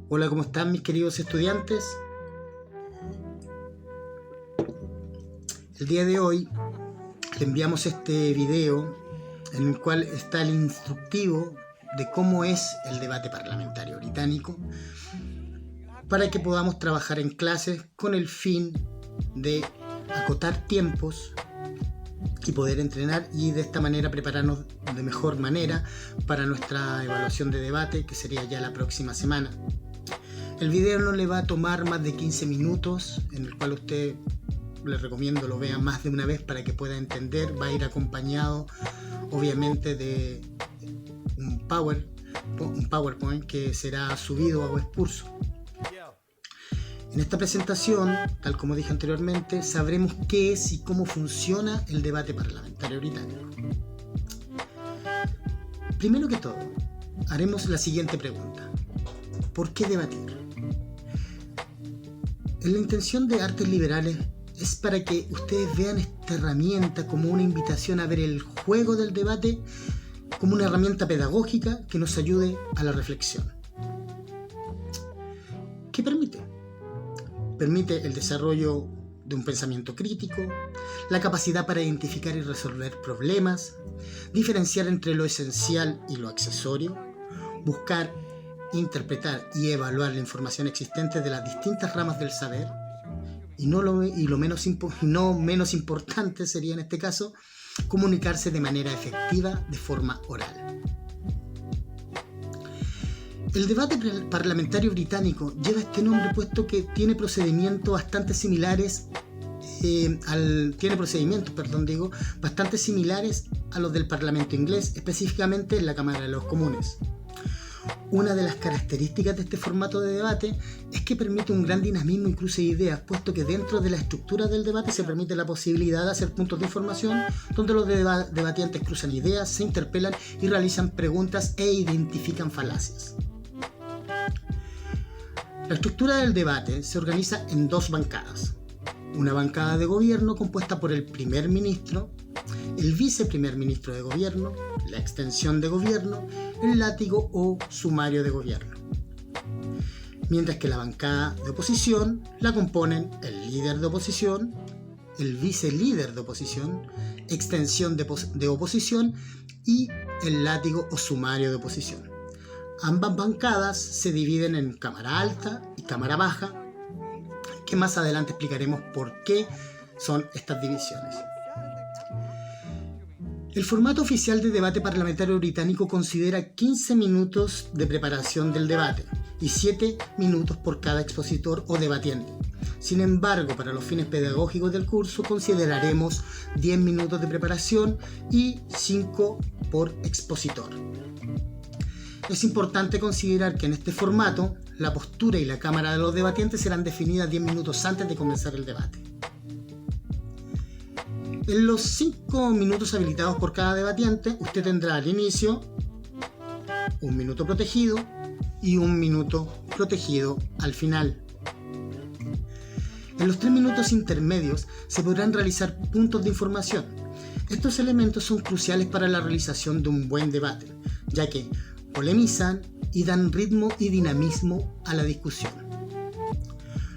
Hola, ¿cómo están mis queridos estudiantes? El día de hoy le enviamos este video en el cual está el instructivo de cómo es el debate parlamentario británico para que podamos trabajar en clases con el fin de acotar tiempos y poder entrenar y de esta manera prepararnos de mejor manera para nuestra evaluación de debate, que sería ya la próxima semana. El video no le va a tomar más de 15 minutos, en el cual usted les recomiendo lo vea más de una vez para que pueda entender. Va a ir acompañado obviamente de un PowerPoint que será subido a Webcurso. En esta presentación, tal como dije anteriormente, sabremos qué es y cómo funciona el debate parlamentario británico. Primero que todo, haremos la siguiente pregunta: ¿por qué debatir? En la intención de Artes Liberales es para que ustedes vean esta herramienta como una invitación a ver el juego del debate como una herramienta pedagógica que nos ayude a la reflexión. ¿Qué permite? Permite el desarrollo de un pensamiento crítico, la capacidad para identificar y resolver problemas, diferenciar entre lo esencial y lo accesorio, buscar, interpretar y evaluar la información existente de las distintas ramas del saber, y no menos importante sería en este caso, comunicarse de manera efectiva de forma oral. El debate parlamentario británico lleva este nombre puesto que tiene procedimientos bastante similares a los del Parlamento inglés, específicamente en la Cámara de los Comunes. Una de las características de este formato de debate es que permite un gran dinamismo y cruce de ideas, puesto que dentro de la estructura del debate se permite la posibilidad de hacer puntos de información donde los debatientes cruzan ideas, se interpelan y realizan preguntas e identifican falacias. La estructura del debate se organiza en dos bancadas. Una bancada de gobierno compuesta por el primer ministro, el viceprimer ministro de gobierno, la extensión de gobierno, el látigo o sumario de gobierno. Mientras que la bancada de oposición la componen el líder de oposición, el vicelíder de oposición, extensión de oposición y el látigo o sumario de oposición. Ambas bancadas se dividen en cámara alta y cámara baja, que más adelante explicaremos por qué son estas divisiones. El formato oficial de debate parlamentario británico considera 15 minutos de preparación del debate y 7 minutos por cada expositor o debatiente. Sin embargo, para los fines pedagógicos del curso consideraremos 10 minutos de preparación y 5 por expositor. Es importante considerar que en este formato la postura y la cámara de los debatientes serán definidas 10 minutos antes de comenzar el debate. En los 5 minutos habilitados por cada debatiente, usted tendrá al inicio 1 minuto protegido y 1 minuto protegido al final. En los 3 minutos intermedios se podrán realizar puntos de información. Estos elementos son cruciales para la realización de un buen debate, ya que polemizan y dan ritmo y dinamismo a la discusión.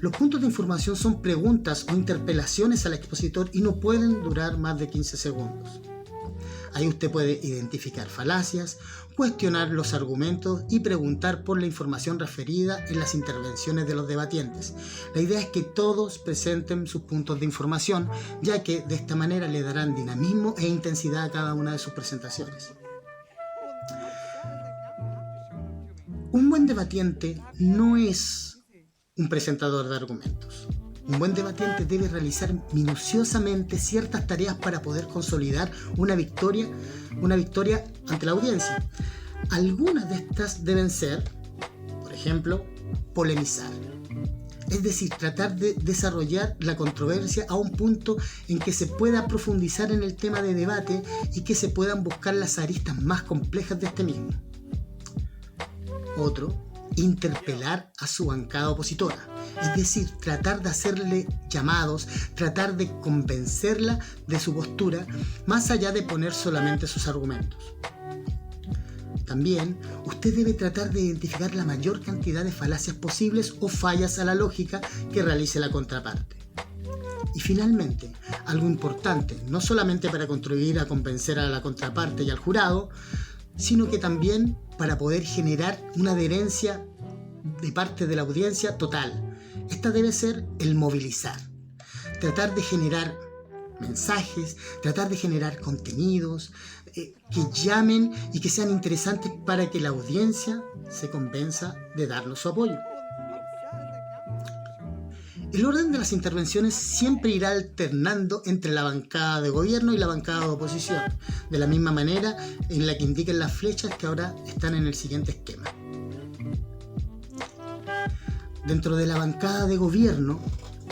Los puntos de información son preguntas o interpelaciones al expositor y no pueden durar más de 15 segundos. Ahí usted puede identificar falacias, cuestionar los argumentos y preguntar por la información referida en las intervenciones de los debatientes. La idea es que todos presenten sus puntos de información, ya que de esta manera le darán dinamismo e intensidad a cada una de sus presentaciones. Un buen debatiente no es un presentador de argumentos. Un buen debatiente debe realizar minuciosamente ciertas tareas para poder consolidar una victoria ante la audiencia. Algunas de estas deben ser, por ejemplo, polemizar. Es decir, tratar de desarrollar la controversia a un punto en que se pueda profundizar en el tema de debate y que se puedan buscar las aristas más complejas de este mismo. Otro, interpelar a su bancada opositora, es decir, tratar de hacerle llamados, tratar de convencerla de su postura, más allá de poner solamente sus argumentos. También, usted debe tratar de identificar la mayor cantidad de falacias posibles o fallas a la lógica que realice la contraparte. Y finalmente, algo importante, no solamente para contribuir a convencer a la contraparte y al jurado, sino que también para poder generar una adherencia de parte de la audiencia total. Esta debe ser el movilizar. Tratar de generar mensajes, tratar de generar contenidos que llamen y que sean interesantes para que la audiencia se convenza de darnos su apoyo. El orden de las intervenciones siempre irá alternando entre la bancada de gobierno y la bancada de oposición, de la misma manera en la que indiquen las flechas que ahora están en el siguiente esquema. Dentro de la bancada de gobierno,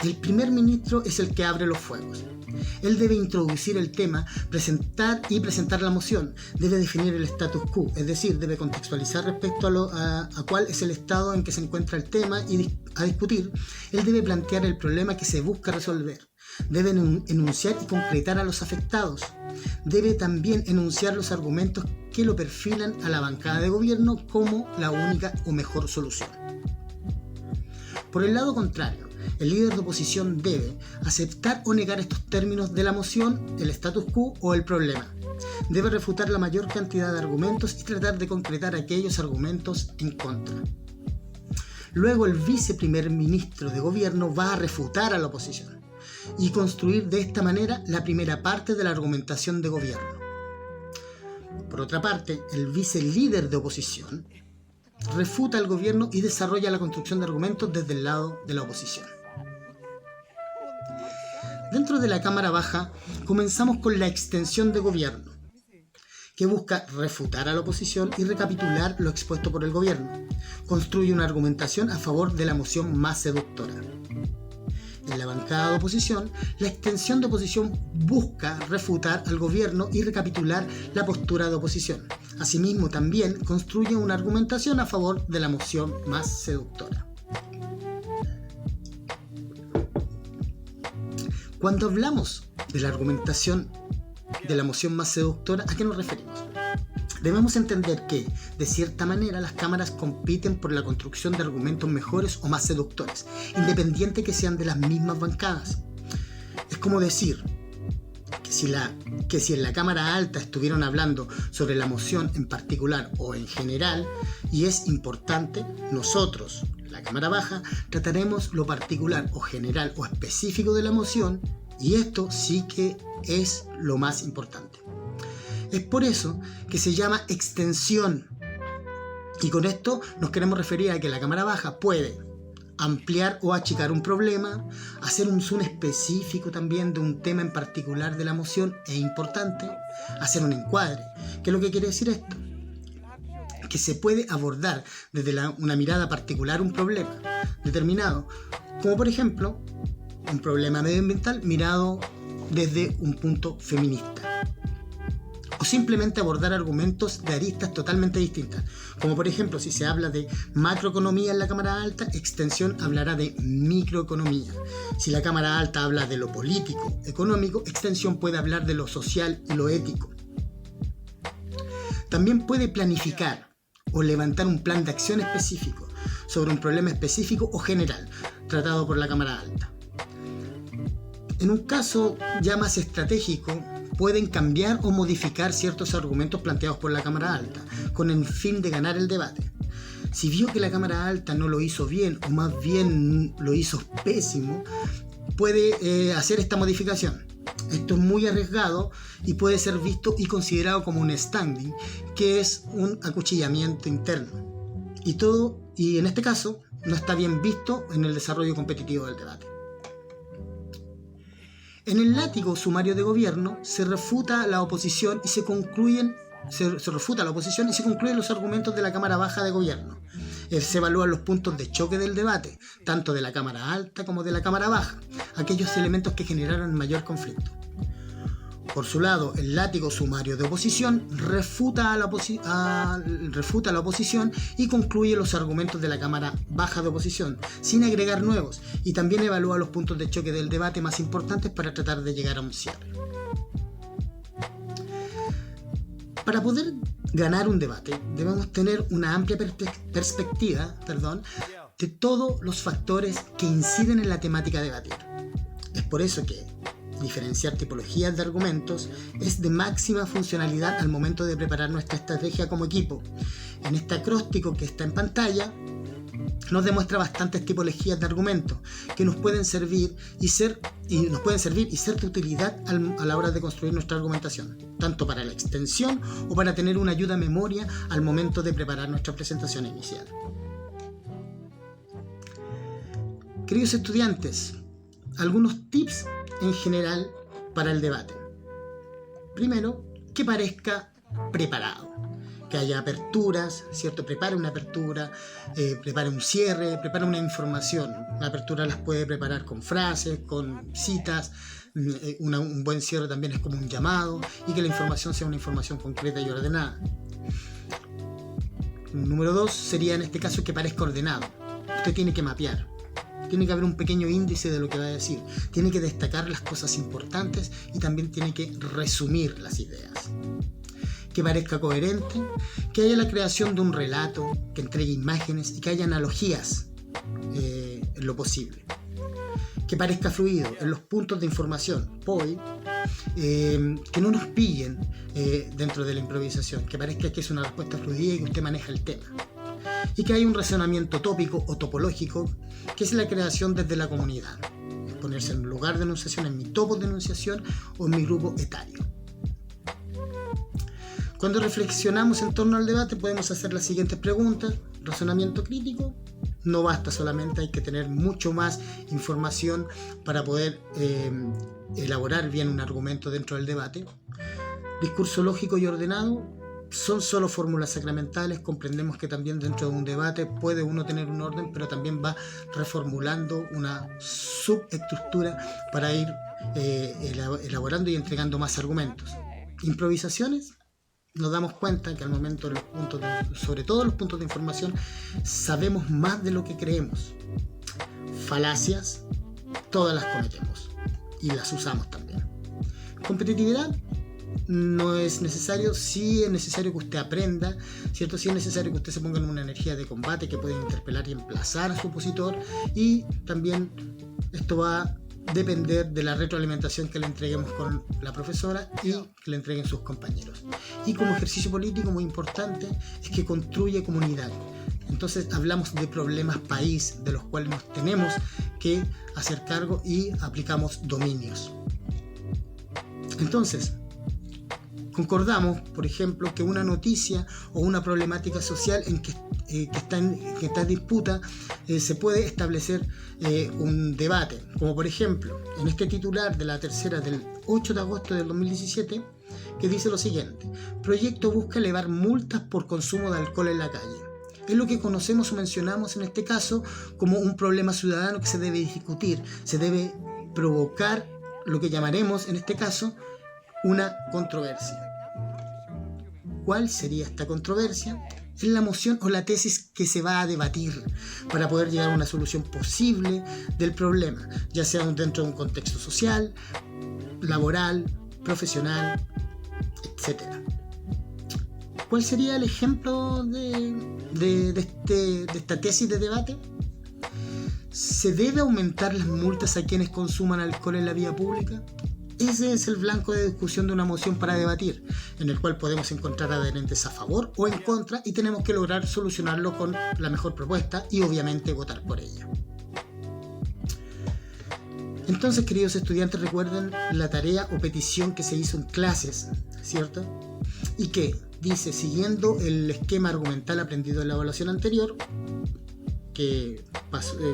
el primer ministro es el que abre los fuegos. Él debe introducir el tema, presentar la moción, debe definir el status quo, es decir, debe contextualizar respecto a cuál es el estado en que se encuentra el tema y a discutir. Él debe plantear el problema que se busca resolver, debe enunciar y concretar a los afectados, debe también enunciar los argumentos que lo perfilan a la bancada de gobierno como la única o mejor solución. Por el lado contrario, el líder de oposición debe aceptar o negar estos términos de la moción, el status quo o el problema. Debe refutar la mayor cantidad de argumentos y tratar de concretar aquellos argumentos en contra. Luego el viceprimer ministro de gobierno va a refutar a la oposición y construir de esta manera la primera parte de la argumentación de gobierno. Por otra parte, el vicelíder de oposición refuta al gobierno y desarrolla la construcción de argumentos desde el lado de la oposición. Dentro de la Cámara Baja comenzamos con la extensión de gobierno, que busca refutar a la oposición y recapitular lo expuesto por el gobierno. Construye una argumentación a favor de la moción más seductora. En la bancada de oposición, la extensión de oposición busca refutar al gobierno y recapitular la postura de oposición. Asimismo, también construye una argumentación a favor de la moción más seductora. Cuando hablamos de la argumentación de la moción más seductora, ¿a qué nos referimos? Debemos entender que, de cierta manera, las cámaras compiten por la construcción de argumentos mejores o más seductores, independiente que sean de las mismas bancadas. Es como decir que si en la Cámara Alta estuvieron hablando sobre la moción en particular o en general, y es importante, nosotros, la Cámara Baja, trataremos lo particular o general o específico de la moción, y esto sí que es lo más importante. Es por eso que se llama extensión. Y con esto nos queremos referir a que la Cámara Baja puede ampliar o achicar un problema, hacer un zoom específico también de un tema en particular de la moción, es importante, hacer un encuadre. ¿Qué es lo que quiere decir esto? Que se puede abordar desde una mirada particular un problema determinado, como por ejemplo un problema medioambiental mirado desde un punto feminista. O simplemente abordar argumentos de aristas totalmente distintas. Como por ejemplo, si se habla de macroeconomía en la Cámara Alta, extensión hablará de microeconomía. Si la Cámara Alta habla de lo político, económico, extensión puede hablar de lo social y lo ético. También puede planificar o levantar un plan de acción específico sobre un problema específico o general, tratado por la Cámara Alta. En un caso ya más estratégico, pueden cambiar o modificar ciertos argumentos planteados por la Cámara Alta, con el fin de ganar el debate. Si vio que la Cámara Alta no lo hizo bien, o más bien lo hizo pésimo, puede hacer esta modificación. Esto es muy arriesgado y puede ser visto y considerado como un standing, que es un acuchillamiento interno. Y en este caso, no está bien visto en el desarrollo competitivo del debate. En el látigo sumario de gobierno se refuta la oposición y se concluyen los argumentos de la Cámara Baja de gobierno. Se evalúan los puntos de choque del debate, tanto de la Cámara Alta como de la Cámara Baja, aquellos elementos que generaron mayor conflicto. Por su lado, el látigo sumario de oposición refuta a la oposición y concluye los argumentos de la Cámara Baja de oposición, sin agregar nuevos, y también evalúa los puntos de choque del debate más importantes para tratar de llegar a un cierre. Para poder ganar un debate, debemos tener una amplia perspectiva, de todos los factores que inciden en la temática a debatir. Es por eso que diferenciar tipologías de argumentos es de máxima funcionalidad al momento de preparar nuestra estrategia como equipo. En este acróstico que está en pantalla nos demuestra bastantes tipologías de argumentos que nos pueden servir y ser de utilidad a la hora de construir nuestra argumentación, tanto para la extensión o para tener una ayuda a memoria al momento de preparar nuestra presentación inicial. Queridos estudiantes, algunos tips en general para el debate. Primero, que parezca preparado, que haya aperturas, ¿cierto? Prepare una apertura, prepare un cierre, prepare una información. La apertura las puede preparar con frases, con citas, un buen cierre también es como un llamado, y que la información sea una información concreta y ordenada. Número 2 sería en este caso que parezca ordenado. Usted tiene que mapear. Tiene que haber un pequeño índice de lo que va a decir. Tiene que destacar las cosas importantes y también tiene que resumir las ideas. Que parezca coherente, que haya la creación de un relato, que entregue imágenes y que haya analogías en lo posible. Que parezca fluido en los puntos de información, que no nos pillen dentro de la improvisación, que parezca que es una respuesta fluida y que usted maneja el tema. Y que hay un razonamiento tópico o topológico, que es la creación desde la comunidad. Ponerse en lugar de enunciación, en mi topo de enunciación o en mi grupo etario. Cuando reflexionamos en torno al debate podemos hacer las siguientes preguntas. Razonamiento crítico. No basta solamente, hay que tener mucho más información para poder elaborar bien un argumento dentro del debate. Discurso lógico y ordenado. Son solo fórmulas sacramentales. Comprendemos que también dentro de un debate puede uno tener un orden, pero también va reformulando una subestructura para ir elaborando y entregando más argumentos. Improvisaciones. Nos damos cuenta que al momento de los puntos, sobre todo los puntos de información, sabemos más de lo que creemos. Falacias, todas las cometemos y las usamos también. Competitividad. No es necesario, sí es necesario que usted aprenda, ¿cierto? Sí es necesario que usted se ponga en una energía de combate que pueda interpelar y emplazar a su opositor, y también esto va a depender de la retroalimentación que le entreguemos con la profesora y que le entreguen sus compañeros. Y como ejercicio político muy importante es que construye comunidad. Entonces hablamos de problemas país de los cuales nos tenemos que hacer cargo y aplicamos dominios. Entonces, concordamos, por ejemplo, que una noticia o una problemática social en que está en disputa, se puede establecer un debate. Como por ejemplo, en este titular de la tercera del 8 de agosto del 2017, que dice lo siguiente: proyecto busca elevar multas por consumo de alcohol en la calle. Es lo que conocemos o mencionamos en este caso como un problema ciudadano que se debe discutir, se debe provocar lo que llamaremos en este caso una controversia. ¿Cuál sería esta controversia? Es la moción o la tesis que se va a debatir para poder llegar a una solución posible del problema, ya sea dentro de un contexto social, laboral, profesional, etc. ¿Cuál sería el ejemplo de esta tesis de debate? ¿Se debe aumentar las multas a quienes consuman alcohol en la vía pública? Ese es el blanco de discusión de una moción para debatir, en el cual podemos encontrar adherentes a favor o en contra y tenemos que lograr solucionarlo con la mejor propuesta y obviamente votar por ella. Entonces, queridos estudiantes, recuerden la tarea o petición que se hizo en clases, ¿cierto? Y que dice, siguiendo el esquema argumental aprendido en la evaluación anterior, que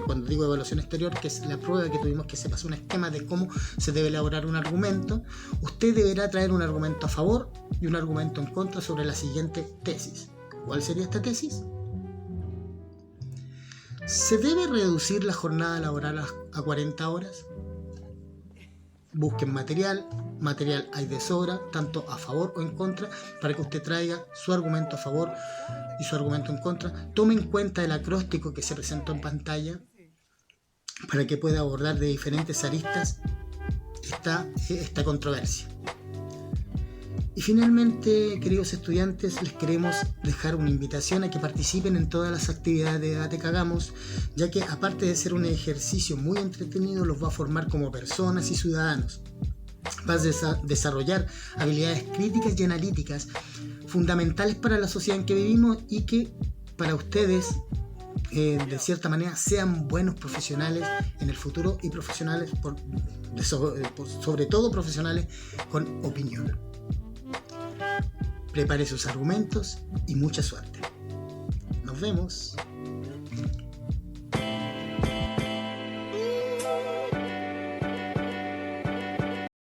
cuando digo evaluación exterior, que es la prueba que tuvimos, que se pasó un esquema de cómo se debe elaborar un argumento, usted deberá traer un argumento a favor y un argumento en contra sobre la siguiente tesis. ¿Cuál sería esta tesis? ¿Se debe reducir la jornada laboral a 40 horas? Busquen material hay de sobra, tanto a favor o en contra, para que usted traiga su argumento a favor y su argumento en contra. Tome en cuenta el acróstico que se presentó en pantalla para que pueda abordar de diferentes aristas esta controversia. Y finalmente, queridos estudiantes, les queremos dejar una invitación a que participen en todas las actividades de debate que hagamos, ya que aparte de ser un ejercicio muy entretenido, los va a formar como personas y ciudadanos. Va a desarrollar habilidades críticas y analíticas fundamentales para la sociedad en que vivimos y que para ustedes, de cierta manera, sean buenos profesionales en el futuro y profesionales, sobre todo profesionales con opinión. Prepare sus argumentos y mucha suerte. Nos vemos.